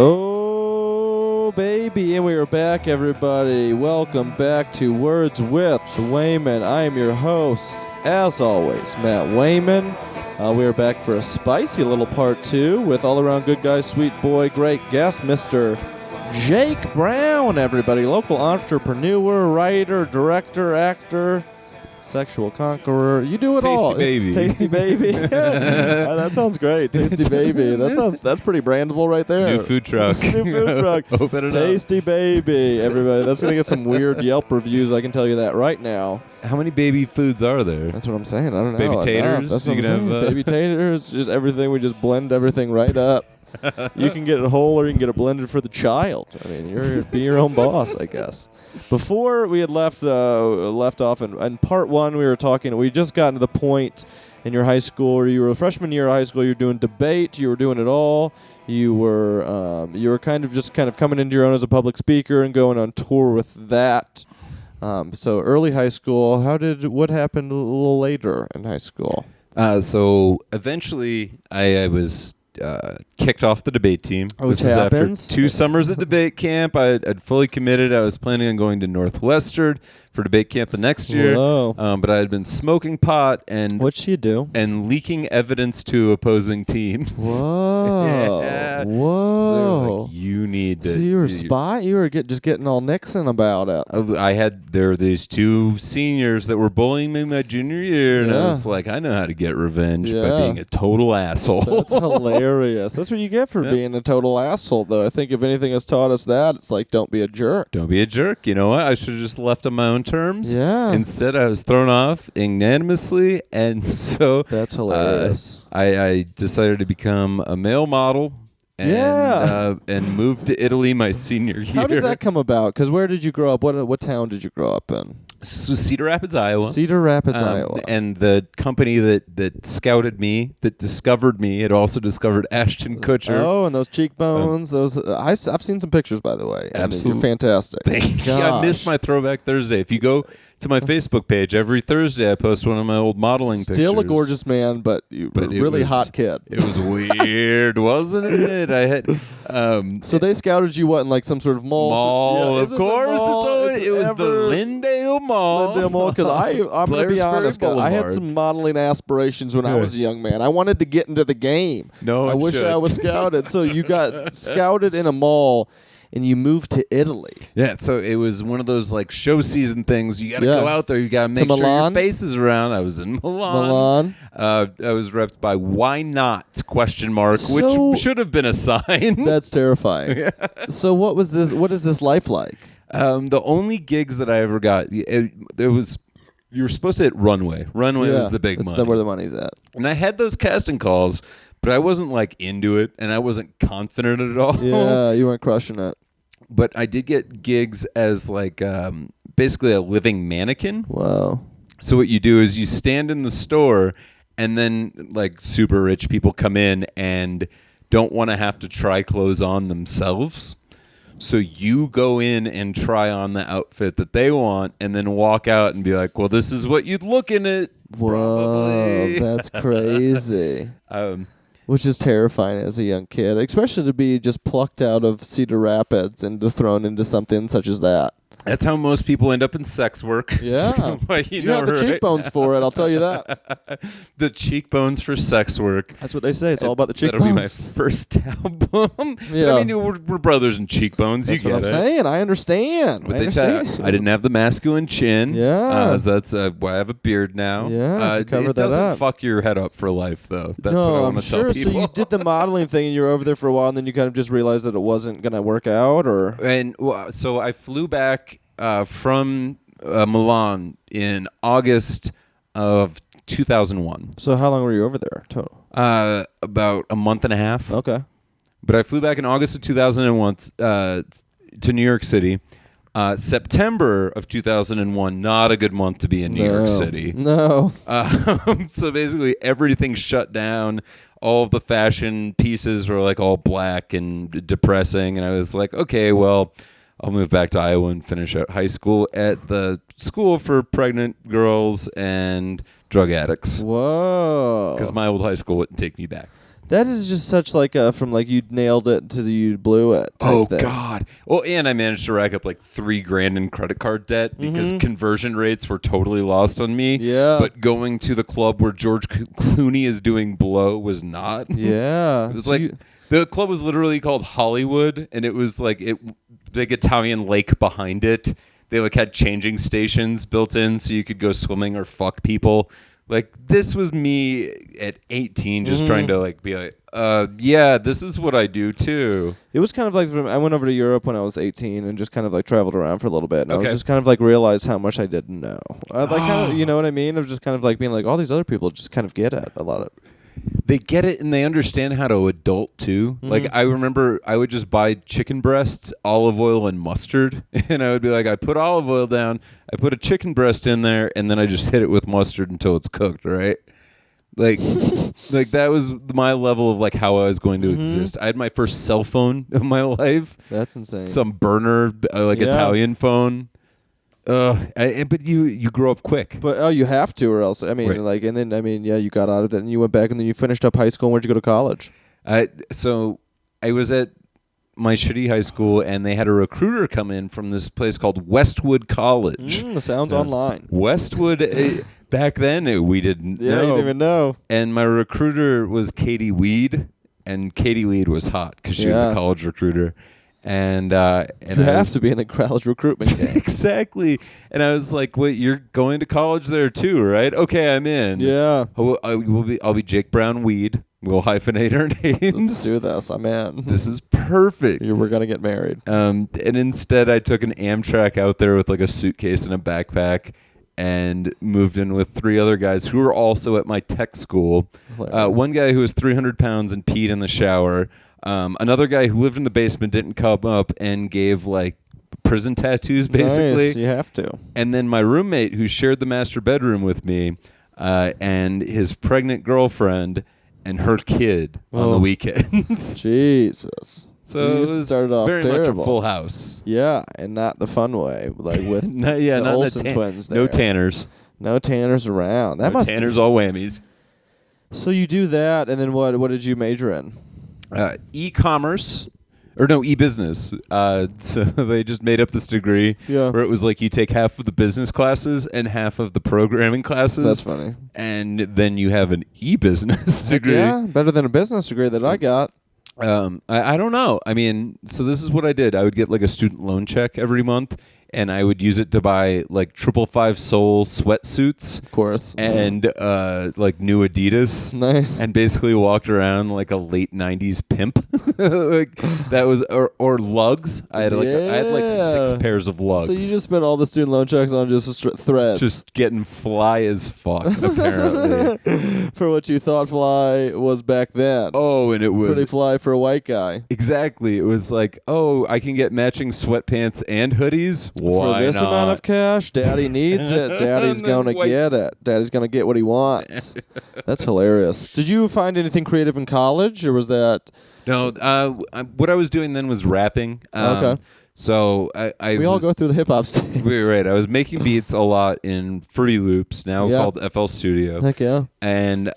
Oh, baby, and we are back, everybody. Welcome back to Words with Wayman. I am your host, as always, Matt Wayman. We are back for a spicy little part 2 with all-around good guy, sweet boy, great guest, Mr. Jake Browne, everybody. Local entrepreneur, writer, director, actor, sexual conqueror. You do it all. Tasty baby. That sounds great. Tasty baby. That's pretty brandable right there. New food truck. New food truck. Open it Tasty baby, everybody. That's going to get some weird Yelp reviews, I can tell you that right now. How many baby foods are there? That's what I'm saying. I don't know. Baby taters. That's what I'm saying. Baby taters. Just everything. We just blend everything right up. You can get it whole or you can get it blended for the child. I mean, be your own boss, I guess. Before we had left off in part 1, we just got to the point in your high school where you were a freshman year of high school. You were doing debate. You were doing it all. You were kind of coming into your own as a public speaker and going on tour with that. So early high school. What happened a little later in high school? So eventually I was kicked off the debate team. This is happens. After 2 summers at debate camp. I'd fully committed. I was planning on going to Northwestern for debate camp the next year. But I had been smoking pot and what'd you do? And leaking evidence to opposing teams. Whoa. Yeah. Whoa. So you need to. So you were a spy? You were just getting all Nixon about it. There were these 2 seniors that were bullying me my junior year, and I was like, I know how to get revenge by being a total asshole. That's hilarious. That's what you get for being a total asshole, though. I think if anything has taught us that, it's like, don't be a jerk. Don't be a jerk. You know what? I should have just left on my own terms. Yeah. Instead, I was thrown off unanimously, and so that's hilarious. I decided to become a male model. And moved to Italy my senior year. How does that come about? Because where did you grow up? What town did you grow up in? Cedar Rapids, Iowa. Cedar Rapids, Iowa. And the company that scouted me, that discovered me, had also discovered Ashton Kutcher. Oh, and those cheekbones. I've seen some pictures, by the way. Absolutely. You're fantastic. Thank you. I missed my Throwback Thursday. If you go to my Facebook page, every Thursday I post one of my old modeling pictures. Still a gorgeous man, but really hot kid. It was weird, wasn't it? I had. So they scouted you in like some sort of mall? Of course. It was the Lindale Mall. Because I'm going to be honest, I had some modeling aspirations when I was a young man. I wanted to get into the game. I wish I was scouted. So you got scouted in a mall. And you moved to Italy. Yeah, so it was one of those like show season things. You got to go out there. You got to make sure your face is around. I was in Milan. I was repped by Why Not? ? Which should have been a sign. That's terrifying. Yeah. So what was this? What is this life like? The only gigs that I ever got, there was. You were supposed to hit Runway. Runway was the big money. That's where the money's at. And I had those casting calls. But I wasn't like into it, and I wasn't confident at all. Yeah, you weren't crushing it. But I did get gigs as like basically a living mannequin. Wow. So what you do is you stand in the store, and then like super rich people come in and don't want to have to try clothes on themselves. So you go in and try on the outfit that they want, and then walk out and be like, "Well, this is what you'd look in it." Whoa, that's crazy. Which is terrifying as a young kid, especially to be just plucked out of Cedar Rapids and thrown into something such as that. That's how most people end up in sex work. Yeah. You have the cheekbones for it, I'll tell you that. The cheekbones for sex work. That's what they say. It's all about the cheekbones. That'll be my first album. Yeah. I mean, we're brothers in cheekbones. That's what I'm saying. I understand. But I didn't have the masculine chin. Yeah. That's why I have a beard now. Yeah, it doesn't fuck your head up for life, though. That's what I want to tell people. So you did the modeling thing, and you were over there for a while, and then you kind of just realized that it wasn't going to work out? So I flew back from Milan in August of 2001. So how long were you over there total? About a month and a half. Okay. But I flew back in August of 2001 to New York City. September of 2001, not a good month to be in New York City. No. So basically everything shut down. All of the fashion pieces were like all black and depressing. And I was like, okay, well, I'll move back to Iowa and finish out high school at the school for pregnant girls and drug addicts. Whoa. Because my old high school wouldn't take me back. That is just such like from like you nailed it to you blew it. Oh thing. God! Well, and I managed to rack up like $3,000 in credit card debt because conversion rates were totally lost on me. Yeah. But going to the club where George Clooney is doing blow was not. Yeah. It was the club was literally called Hollywood, and it was like big Italian lake behind it. They like had changing stations built in, so you could go swimming or fuck people. Like, this was me at 18 just trying to, like, be like, yeah, this is what I do, too. It was kind of like, I went over to Europe when I was 18 and just kind of, like, traveled around for a little bit. And I was just kind of, like, realized how much I didn't know. Kind of, you know what I mean? Of just kind of, like, being like, all these other people just kind of get it a lot of. They get it, and they understand how to adult, too. Like, I remember I would just buy chicken breasts, olive oil, and mustard. And I would be like, I put olive oil down, I put a chicken breast in there, and then I just hit it with mustard until it's cooked, right? Like, like that was my level of, like, how I was going to exist. I had my first cell phone of my life. That's insane. Some burner, Italian phone. But you grow up quick. But you have to, or else. I mean, Right. and then you got out of it, and you went back, and then you finished up high school. And where'd you go to college? So I was at my shitty high school, and they had a recruiter come in from this place called Westwood College. Sounds online. Westwood. Back then, we didn't know. Yeah, you didn't even know. And my recruiter was Katie Weed, and Katie Weed was hot because she was a college recruiter. And you have to be in the college recruitment game. Exactly. And I was like, "Wait, you're going to college there too, right? Okay, I'm in." Yeah. I'll be Jake Browne Weed. We'll hyphenate our names. Let's do this. I'm in. This is perfect. We're gonna get married. And instead, I took an Amtrak out there with like a suitcase and a backpack, and moved in with 3 other guys who were also at my tech school. One guy who was 300 pounds and peed in the shower. Another guy who lived in the basement didn't come up and gave like prison tattoos, basically. Nice. You have to. And then my roommate who shared the master bedroom with me, and his pregnant girlfriend and her kid on the weekends. Jesus. So you started off very terrible. much a full house. Yeah, and not the fun way, like with not the Olsen twins. There. No Tanners. No Tanners around. That must Tanners, all whammies. So you do that, and then what? What did you major in? E-commerce. Or no, e-business. So they just made up this degree where it was like you take half of the business classes and half of the programming classes. That's funny. And then you have an e-business degree. Yeah, better than a business degree that I got. I don't know. I mean, so this is what I did. I would get like a student loan check every month, and I would use it to buy like 555 Soul sweatsuits, of course, and like new Adidas. Nice. And basically walked around like a late '90s pimp. Like that was or lugs. I had like 6 pairs of lugs. So you just spent all the student loan checks on just threads, just getting fly as fuck apparently. For what you thought fly was back then. Oh, and it was pretty fly for a white guy. Exactly. It was like, oh, I can get matching sweatpants and hoodies. Why for this not? amount of cash, Daddy needs it. Daddy's gonna get it. Daddy's gonna get what he wants. That's hilarious. Did you find anything creative in college, or was that? No. What I was doing then was rapping. Okay. So we all go through the hip hop stage. Right. I was making beats a lot in Fruity Loops, now called FL Studio. Heck yeah. And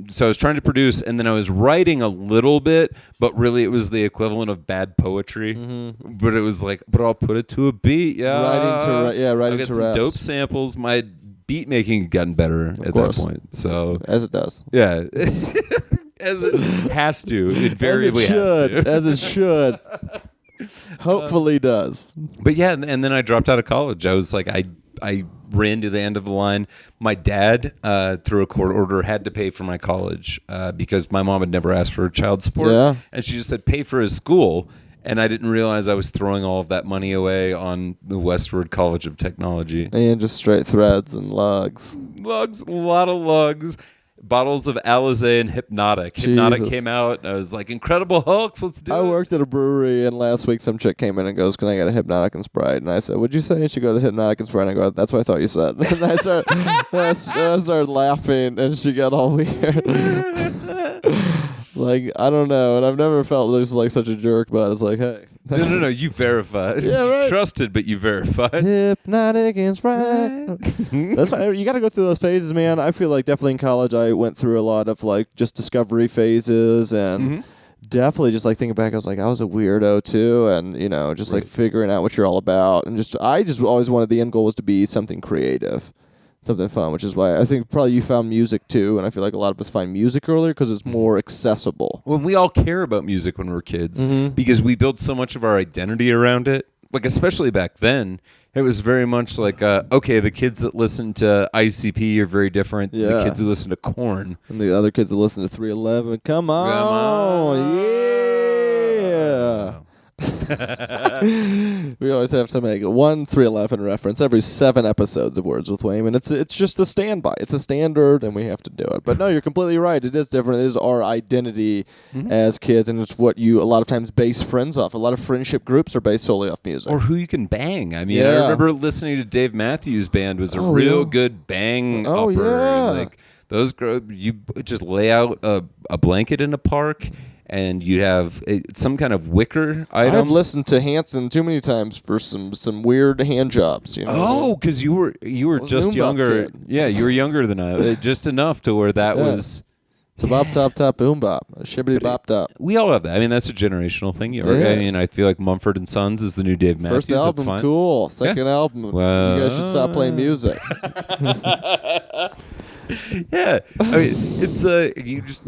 so I was trying to produce, and then I was writing a little bit, but really it was the equivalent of bad poetry. Mm-hmm. But it was like, but I'll put it to a beat. Yeah. Writing I'll get to some raps. dope samples. My beat making had gotten better at course. that point. So as it does. Yeah. As it has to. It invariably has to. As it should. Hopefully does. But yeah, and then I dropped out of college. I was like, I ran to the end of the line. My dad, through a court order, had to pay for my college because my mom had never asked for child support. Yeah. And she just said, pay for his school. And I didn't realize I was throwing all of that money away on the Westward College of Technology. And just straight threads and lugs. Lugs, a lot of lugs. Bottles of Alizé and Hypnotic. Jesus. Hypnotic came out, and I was like, Incredible Hulks, let's do it. I worked at a brewery, and last week some chick came in and goes, can I get a Hypnotic and Sprite? And I said, would you say you should go to Hypnotic and Sprite? And I go, that's what I thought you said. And I started laughing, and she got all weird. Like, I don't know. And I've never felt just like such a jerk, but it's like, hey. No. You verified. Yeah, right. You trusted, but you verified. Hypnotic and Sprite. That's why you got to go through those phases, man. I feel like definitely in college I went through a lot of like just discovery phases and definitely just like thinking back, I was like, I was a weirdo too, and just like figuring out what you're all about, and I just always wanted the end goal was to be something creative. Something fun, which is why I think probably you found music too, and I feel like a lot of us find music earlier because it's more accessible. Well, we all care about music when we're kids because we build so much of our identity around it. Like, especially back then, it was very much like, okay, the kids that listen to ICP are very different than the kids who listen to Korn. And the other kids that listen to 311, come on. Yeah. We always have to make one 311 reference every 7 episodes of Words with Wayman. It's just the standby. It's a standard, and we have to do it. But no, you're completely right. It is different. It is our identity as kids, and it's what you a lot of times base friends off. A lot of friendship groups are based solely off music. Or who you can bang. I mean, I remember listening to Dave Matthews Band was a real good bang upper. Yeah. Like those girls, you just lay out a blanket in a park. And you'd have some kind of wicker item. I've listened to Hanson too many times for some weird hand jobs. Oh, because you were just younger. Yeah, you were younger than I. Just enough to where that was. It's a bop top top boom bop, a shibbity bop top. We all have that. I mean, that's a generational thing. I feel like Mumford and Sons is the new Dave Matthews. First album, that's fine. Cool. Second album, well, you guys should stop playing music. Yeah, I mean,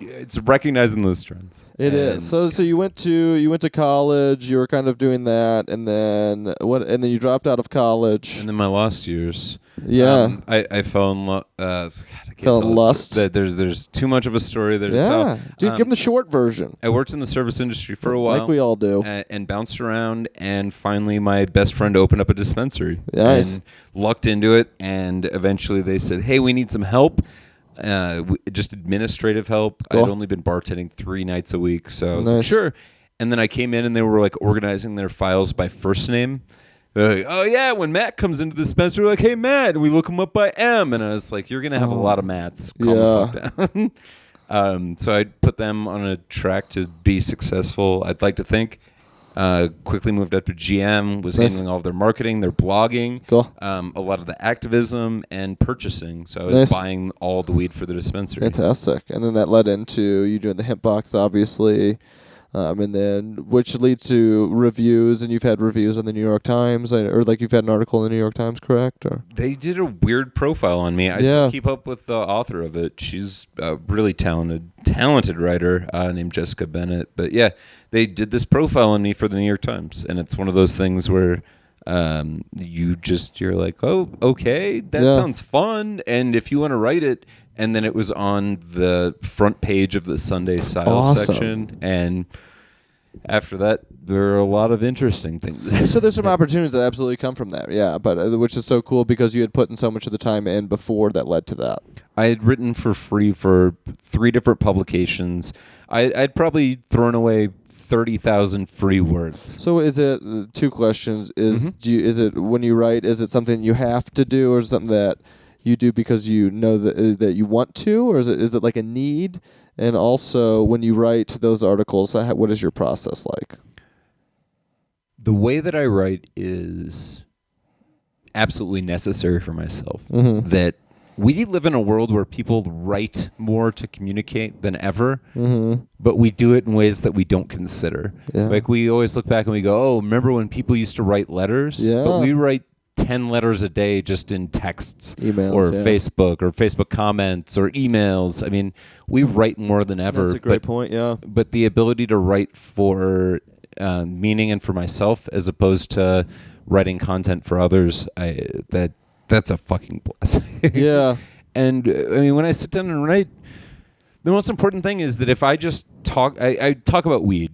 it's recognizing those trends. It is. So you went to college. You were kind of doing that, and then what? And then you dropped out of college. And then my last years. Yeah. I fell in love. Fell in lust. There's too much of a story there to tell. Dude, give them the short version. I worked in the service industry for a while, like we all do, and bounced around. And finally, my best friend opened up a dispensary. Nice. And lucked into it. And eventually, they said, "Hey, we need some help." Just administrative help. Cool. I'd only been bartending 3 nights a week, so I was like, sure. And then I came in and they were like organizing their files by first name. They're like, oh yeah, when Matt comes into the dispensary, we're like, hey Matt, and we look him up by M. And I was like, you're gonna have a lot of Matts. Calm the fuck down. So I put them on a track to be successful. I'd like to think. Quickly moved up to GM, was handling all of their marketing, their blogging, a lot of the activism and purchasing. So I was buying all the weed for the dispensary. Fantastic. And then that led into you doing the hemp box, obviously, and then which leads to reviews, and you've had reviews on the New York Times, or like you've had an article in the New York Times, correct? Or they did a weird profile on me. I still keep up with the author of it. She's a really talented writer named Jessica Bennett. But yeah, they did this profile on me for the New York Times, and it's one of those things where you're like, oh, okay, that sounds fun, and if you want to write it. And then it was on the front page of the Sunday Style section. And after that, there are a lot of interesting things. So there's some opportunities that absolutely come from that, yeah. But which is so cool because you had put in so much of the time in before that led to that. I had written for free for 3 different publications. I'd probably thrown away 30,000 free words. So is it 2 questions? Is it when you write? Is it something you have to do, or is it something that you do because you know that you want to, or is it like a need? And also, when you write those articles, what is your process like? The way that I write is absolutely necessary for myself. That we live in a world where people write more to communicate than ever, but we do it in ways that we don't consider. Yeah. Like we always look back and we go, oh, remember when people used to write letters? Yeah. But we write 10 letters a day just in texts, emails, or Facebook comments or emails. I mean, we write more than ever. That's a great point, yeah. But the ability to write for meaning and for myself as opposed to writing content for others, that's a fucking blessing. Yeah. And I mean, when I sit down and write, the most important thing is that if I just talk, I talk about weed.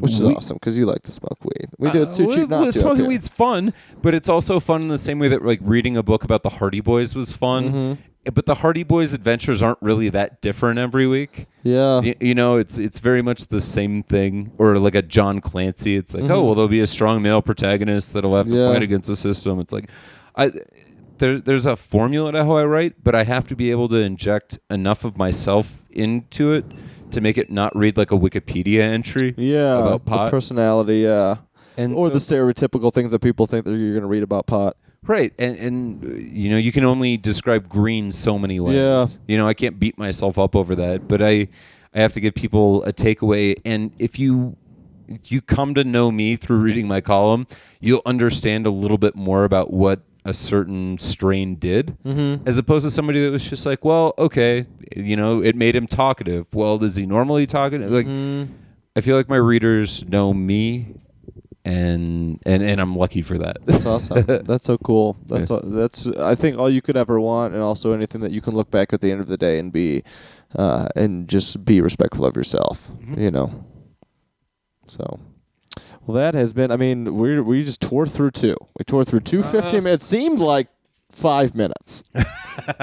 Which is awesome because you like to smoke weed. We do. It's too cheap not to. Smoking weed's fun, but it's also fun in the same way that like reading a book about the Hardy Boys was fun. But the Hardy Boys adventures aren't really that different every week. Yeah, it's very much the same thing. Or like a John Clancy, it's like, oh well, there'll be a strong male protagonist that'll have to fight against the system. It's like, there's a formula to how I write, but I have to be able to inject enough of myself into it to make it not read like a Wikipedia entry about pot. The personality, yeah. And or the so- stereotypical things that people think that you're going to read about pot. Right, and you can only describe green so many ways. Yeah. I can't beat myself up over that, but I have to give people a takeaway. And if you come to know me through reading my column, you'll understand a little bit more about what a certain strain did, as opposed to somebody that was just like, well, okay, it made him talkative. Well, is he normally talkative? Like, I feel like my readers know me. And I'm lucky for that. That's awesome. That's so cool. That's I think all you could ever want, and also anything that you can look back at the end of the day and be, and just be respectful of yourself. So, well, that has been. I mean, we just tore through two. We tore through 15 minutes. It seemed like 5 minutes,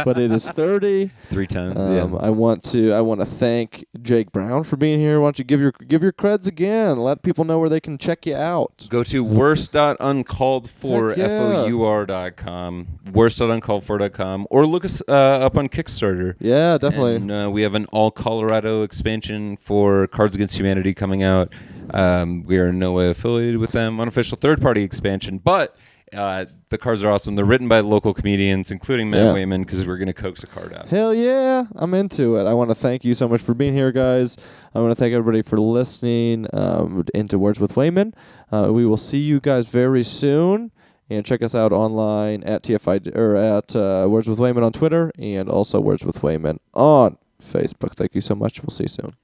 but it is 30. 3 times. I want to thank Jake Browne for being here. Why don't you give your creds again? Let people know where they can check you out. Go to worst.uncalledfor, Heck yeah. FOUR.com, worst.uncalledfor.com, or look us up on Kickstarter. Yeah, definitely. And we have an all Colorado expansion for Cards Against Humanity coming out. We are in no way affiliated with them. Unofficial third-party expansion, but the cards are awesome. They're written by local comedians, including Matt Wayman, because we're going to coax a card out. Hell yeah, I'm into it. I want to thank you so much for being here, guys. I want to thank everybody for listening into Words with Wayman. We will see you guys very soon. And check us out online at TFI or at Words with Wayman on Twitter, and also Words with Wayman on Facebook. Thank you so much. We'll see you soon.